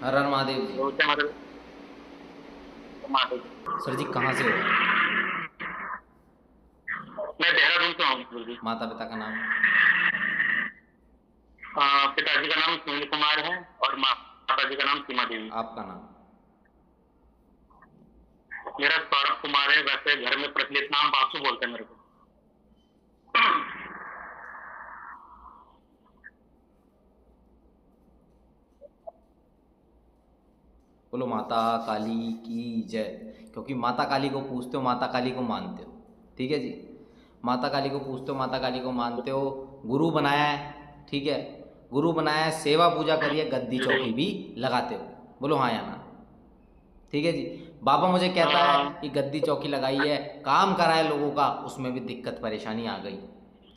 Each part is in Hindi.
हर हर महादेव जी। तो उससे हमारे माता जी। सर जी कहाँ से हो आप? मैं देहरादून से हूँ गुरु जी। माता पिता का नाम? पिताजी का नाम सुनील कुमार है और माता जी का नाम सीमा देवी। आपका नाम? मेरा सौरभ कुमार है, वैसे घर में प्रचलित नाम बासु बोलते हैं मेरे को। बोलो माता काली की जय। क्योंकि माता काली को पूछते हो, माता काली को मानते हो, ठीक है जी। माता काली को पूछते हो, माता काली को मानते हो, गुरु बनाया है, ठीक है। गुरु बनाया है, सेवा पूजा करिए, गद्दी चौकी भी लगाते हो। बोलो हाँ या ना? ठीक है जी। बाबा मुझे कहता है कि गद्दी चौकी लगाई है, काम कराए लोगों का, उसमें भी दिक्कत परेशानी आ गई,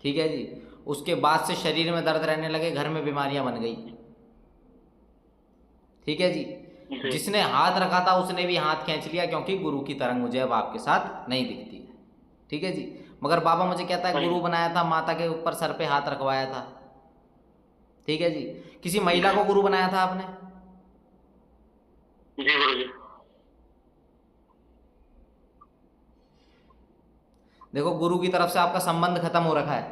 ठीक है जी। उसके बाद से शरीर में दर्द रहने लगे, घर में बीमारियां बन गई, ठीक है जी। जिसने हाथ रखा था उसने भी हाथ खींच लिया, क्योंकि गुरु की तरंग मुझे अब आपके साथ नहीं दिखती है, ठीक है जी। मगर बाबा मुझे कहता है गुरु बनाया था, माता के ऊपर सर पे हाथ रखवाया था, ठीक है जी। किसी महिला को गुरु बनाया था आपने? जी गुरु जी। देखो गुरु की तरफ से आपका संबंध खत्म हो रखा है,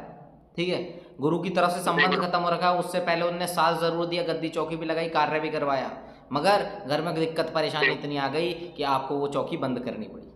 ठीक है। गुरु की तरफ से संबंध खत्म हो रखा है। उससे पहले उन्होंने साथ जरूर दिया, गद्दी चौकी भी लगाई, कार्य भी करवाया, मगर घर में दिक्कत परेशानी इतनी आ गई कि आपको वो चौकी बंद करनी पड़ी,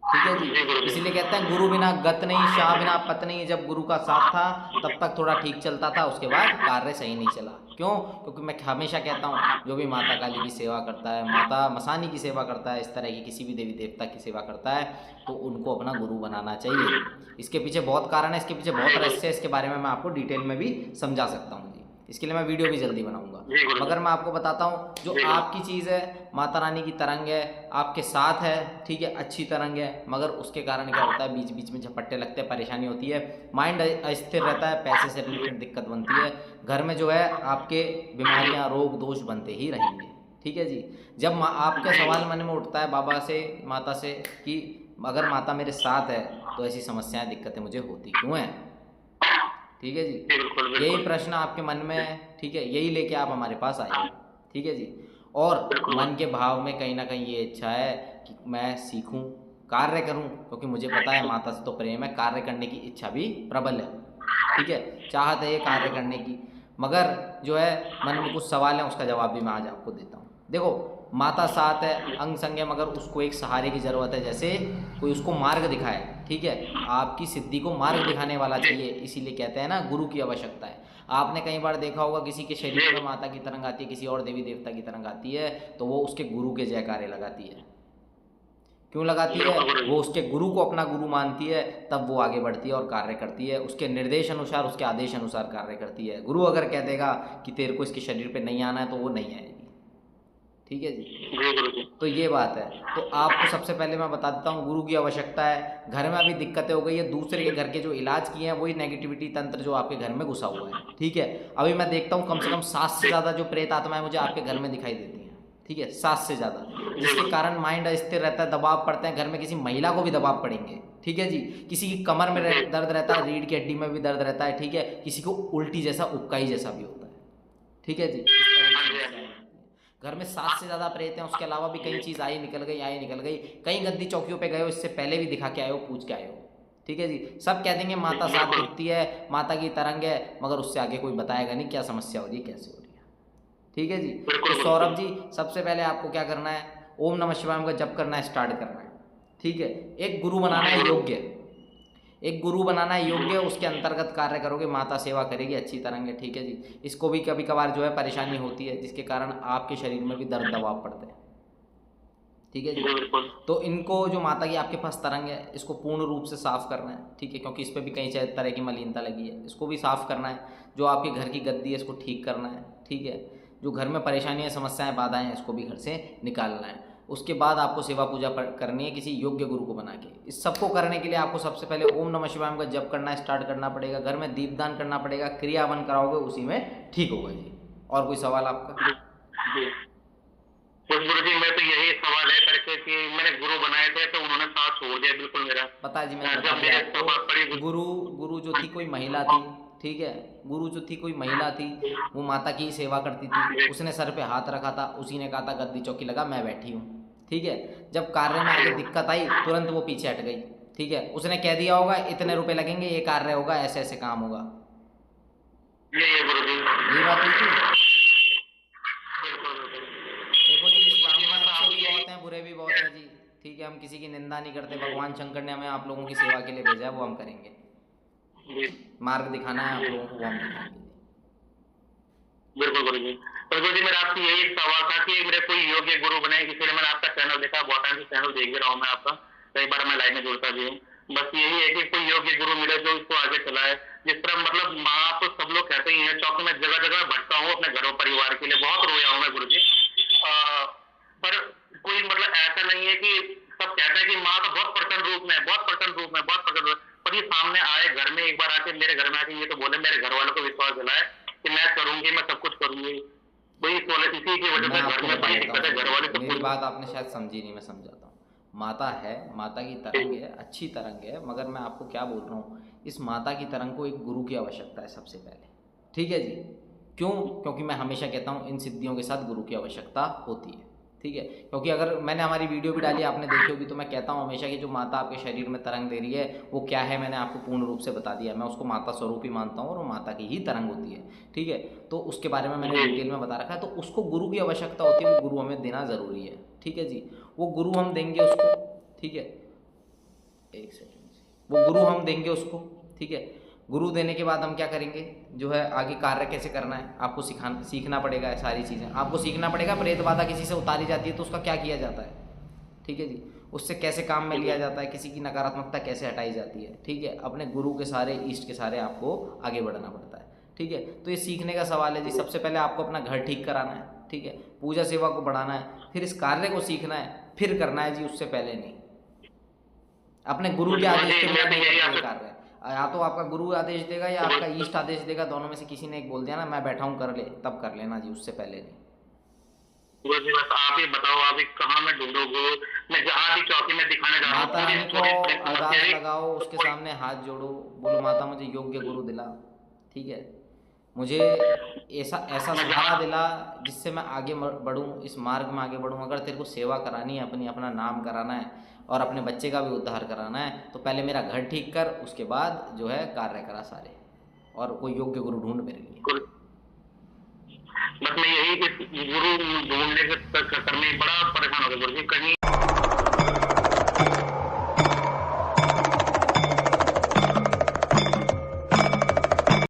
ठीक है जी। इसीलिए कहते हैं गुरु बिना गत नहीं, शाह बिना पत नहीं। जब गुरु का साथ था तब तक थोड़ा ठीक चलता था, उसके बाद कार्य सही नहीं चला। क्यों? क्योंकि मैं हमेशा कहता हूँ जो भी माता काली की सेवा करता है, माता मसानी की सेवा करता है, इस तरह की किसी भी देवी देवता की सेवा करता है, तो उनको अपना गुरु बनाना चाहिए। इसके पीछे बहुत कारण है, इसके पीछे बहुत रहस्य है, इसके बारे में मैं आपको डिटेल में भी समझा सकता हूँ जी। इसके लिए मैं वीडियो भी जल्दी बनाऊंगा। मगर मैं आपको बताता हूँ, जो आपकी चीज़ है, माता रानी की तरंग है, आपके साथ है, ठीक है, अच्छी तरंग है, मगर उसके कारण क्या होता है, बीच बीच में झपट्टे लगते हैं, परेशानी होती है, माइंड अस्थिर रहता है, पैसे से रिलेटेड दिक्कत बनती है, घर में जो है आपके बीमारियां रोग दोष बनते ही रहेंगे, ठीक है जी। जब आपका सवाल मन में उठता है बाबा से, माता से, कि अगर माता मेरे साथ है तो ऐसी समस्याएं दिक्कतें मुझे होती क्यों हैं, ठीक है जी। यही प्रश्न आपके मन में है, ठीक है, यही लेके आप हमारे पास आए, ठीक है जी। और मन के भाव में कहीं ना कहीं ये इच्छा है कि मैं सीखूं, कार्य करूं, क्योंकि मुझे पता है माता से तो प्रेम है, कार्य करने की इच्छा भी प्रबल है, ठीक है, चाहत है ये कार्य करने की। मगर जो है मन में कुछ सवाल है, उसका जवाब भी मैं आज आपको देता हूँ। देखो माता साथ है, अंग संग है, मगर उसको एक सहारे की ज़रूरत है, जैसे कोई उसको मार्ग दिखाए, ठीक है। आपकी सिद्धि को मार्ग दिखाने वाला चाहिए, इसीलिए कहते हैं ना गुरु की आवश्यकता है। आपने कई बार देखा होगा किसी के शरीर में माता की तरंग आती है, किसी और देवी देवता की तरंग आती है, तो वो उसके गुरु के जयकारे लगाती है। क्यों लगाती है? वो उसके गुरु को अपना गुरु मानती है, तब वो आगे बढ़ती है और कार्य करती है, उसके निर्देश अनुसार, उसके आदेश अनुसार कार्य करती है। गुरु अगर कह देगा कि तेरे को इसके शरीर पे नहीं आना है, तो वो नहीं आएगी, ठीक है जी। तो ये बात है। तो आपको सबसे पहले मैं बता देता हूँ, गुरु की आवश्यकता है। घर में अभी दिक्कतें हो गई है, दूसरे के घर के जो इलाज किए हैं वही नेगेटिविटी तंत्र जो आपके घर में घुसा हुआ है, ठीक है। अभी मैं देखता हूँ कम से कम 7 से ज़्यादा जो प्रेत आत्माएं मुझे आपके घर में दिखाई देती हैं, ठीक है, 7 से ज़्यादा, जिसके कारण माइंड अस्थिर रहता है, दबाव पड़ते हैं, घर में किसी महिला को भी दबाव पड़ेंगे, ठीक है जी। किसी की कमर में दर्द रहता है, रीढ़ की हड्डी में भी दर्द रहता है, ठीक है, किसी को उल्टी जैसा, उबकाई जैसा भी होता है, ठीक है जी। घर में 7 से ज़्यादा प्रेत हैं, उसके अलावा भी कई चीज़ आई निकल गई, आई निकल गई। कई गद्दी चौकियों पे गए हो, इससे पहले भी दिखा के आए हो, पूछ के आए हो, ठीक है जी। सब कह देंगे माता साथ दिखती है, माता की तरंग है, मगर उससे आगे कोई बताएगा नहीं क्या समस्या हो रही है, कैसे हो रही है, ठीक है जी। तो सौरभ जी सबसे पहले आपको क्या करना है, ओम नमः शिवाय का जप करना है, स्टार्ट करना है, ठीक है। एक गुरु बनाना है योग्य, एक गुरु बनाना है योग्य, उसके अंतर्गत कार्य करोगे, माता सेवा करेगी, अच्छी तरह है, ठीक है जी। इसको भी कभी कभार जो है परेशानी होती है, जिसके कारण आपके शरीर में भी दर्द दबाव पड़ते हैं, ठीक है जी। तो इनको जो माता की आपके पास तरंग है, इसको पूर्ण रूप से साफ करना है, ठीक है, क्योंकि इस पर भी कई तरह की मलिनता लगी है, इसको भी साफ करना है। जो आपके घर की गद्दी है इसको ठीक करना है, ठीक है। जो घर में परेशानियाँ, समस्याएं, बाधाएं हैं, इसको भी घर से निकालना है। उसके बाद आपको सेवा पूजा करनी है किसी योग्य गुरु को बना के। इस सबको करने के लिए आपको सबसे पहले ओम नमः शिवाय का जप करना स्टार्ट करना पड़ेगा, घर में दीपदान करना पड़ेगा, क्रियावन कराओगे, उसी में ठीक होगा जी। और कोई सवाल आपका? गुरु जी मैं तो यही सवाल है करके कि मैंने गुरु बनाए थे तो उन्होंने साथ छोड़ दिया बिल्कुल मेरा। पता जी, मैंने बता दिया आपको। गुरु जो थी कोई महिला थी, ठीक है। गुरु जो थी कोई महिला थी, वो माता की ही सेवा करती थी, उसने सर पे हाथ रखा था, उसी ने कहा था गद्दी चौकी लगा, मैं बैठी हूँ, ठीक है। जब कार्य में आगे दिक्कत आई तुरंत वो पीछे हट गई, ठीक है। उसने कह दिया होगा इतने रुपए लगेंगे, ये कार्य होगा, ऐसे ऐसे काम होगा, ये गुरुजी, यही बात हुई थी। बिल्कुल बिल्कुल। देखो जी, इस काम गुरुजी में बस अच्छे आप भी ये बहुत हैं, बुरे भी बहुत हैं जी, ठीक है। हम किसी की निंदा नहीं करते, भगवान शंकर ने हमें आप लोगों की सेवा के लिए भेजा है, वो हम करेंगे। जी मार्ग दिखाना है आप लोगों को, वो हम दिखाएंगे। बिल्कुल गुरुजी। तो गुरुजी मेरा आपसे यही एक सवाल था कि मेरे कोई योग्य गुरु बने, इसलिए मैंने आपका चैनल देखा, बहुत टाइम से चैनल देख भी रहा हूँ मैं आपका, कई बार मैं लाइव में जुड़ता भी हूँ। बस यही है कि कोई योग्य गुरु मिले जो इसको आगे चलाए। जिस तरह मतलब माँ तो सब लोग कहते ही है, चौक में जगह जगह भटका हूँ अपने घरों परिवार के लिए, बहुत रोया हूँ मैं गुरुजी। पर कोई मतलब ऐसा नहीं है कि सब कहते हैं कि माँ तो बहुत प्रचंड रूप में है, बहुत प्रचंड रूप में, बहुत प्रचंड रूप, पर ये सामने आए घर में, एक बार आके मेरे घर में आके ये तो बोले, मेरे घर वालों को विश्वास दिलाए कि मैं करूंगी, मैं सब कुछ करूंगी। वही इसी की वजह मैं से घर आपको में बता बड़ी देता दिक्कत है, घर वाले हूँ, तो मेरी पूरी। बात आपने शायद समझी नहीं, मैं समझाता हूँ। माता है, माता की तरंग है, अच्छी तरंग है, मगर मैं आपको क्या बोल रहा हूँ, इस माता की तरंग को एक गुरु की आवश्यकता है सबसे पहले, ठीक है जी। क्यों? क्योंकि मैं हमेशा कहता हूँ इन सिद्धियों के साथ गुरु की आवश्यकता होती है, ठीक है। क्योंकि अगर मैंने हमारी वीडियो भी डाली, आपने देखी होगी, तो मैं कहता हूँ हमेशा कि जो माता आपके शरीर में तरंग दे रही है वो क्या है, मैंने आपको पूर्ण रूप से बता दिया। मैं उसको माता स्वरूप ही मानता हूँ और वो माता की ही तरंग होती है, ठीक है। तो उसके बारे में मैंने डिटेल में बता रखा है। तो उसको गुरु की आवश्यकता होती है, वो गुरु हमें देना ज़रूरी है, ठीक है जी। वो गुरु हम देंगे उसको, ठीक है, एक सेकेंड, वो गुरु हम देंगे उसको, ठीक है। गुरु देने के बाद हम क्या करेंगे, जो है आगे कार्य कैसे करना है आपको सीखना पड़ेगा, सारी चीज़ें आपको सीखना पड़ेगा। प्रेत बाधा किसी से उतारी जाती है तो उसका क्या किया जाता है, ठीक है जी। उससे कैसे काम में लिया जाता है, किसी की नकारात्मकता कैसे हटाई जाती है, ठीक है। अपने गुरु के सारे, इष्ट के सारे आपको आगे बढ़ना पड़ता है, ठीक है। तो ये सीखने का सवाल है जी। सबसे पहले आपको अपना घर ठीक कराना है, ठीक है, पूजा सेवा को बढ़ाना है, फिर इस कार्य को सीखना है, फिर करना है जी, उससे पहले नहीं। अपने गुरु के आदेश के बिना नहीं करते ये कार्य। या तो आपका गुरु आदेश देगा या आपका इष्ट आदेश देगा, दोनों में से किसी ने एक बोल दिया ना मैं बैठा हूँ कर ले, तब कर लेना जी, उससे पहले नहीं। गुरुजी बस आप ही बताओ, आप ही कहाँ मैं ढूंढूं गुरु, मैं जहाँ भी चौकी में दिखाने जा रहा हूँ माता रानी को पूरी अरदास लगाओ, उसके सामने हाथ जोड़ो, बोलो माता मुझे योग्य गुरु दिला, ठीक है। मुझे ऐसा ऐसा सहारा दिला जिससे मैं आगे बढ़ूँ, इस मार्ग में आगे बढ़ूँ। अगर तेरे को सेवा करानी है अपनी, अपना नाम कराना है और अपने बच्चे का भी उद्धार कराना है, तो पहले मेरा घर ठीक कर, उसके बाद जो है कार्य करा सारे, और कोई योग्य गुरु ढूंढ मेरे लिए। बस मैं यही गुरु ढूंढने के चक्कर में बड़ा परेशान हो गया गुरुजी। कहीं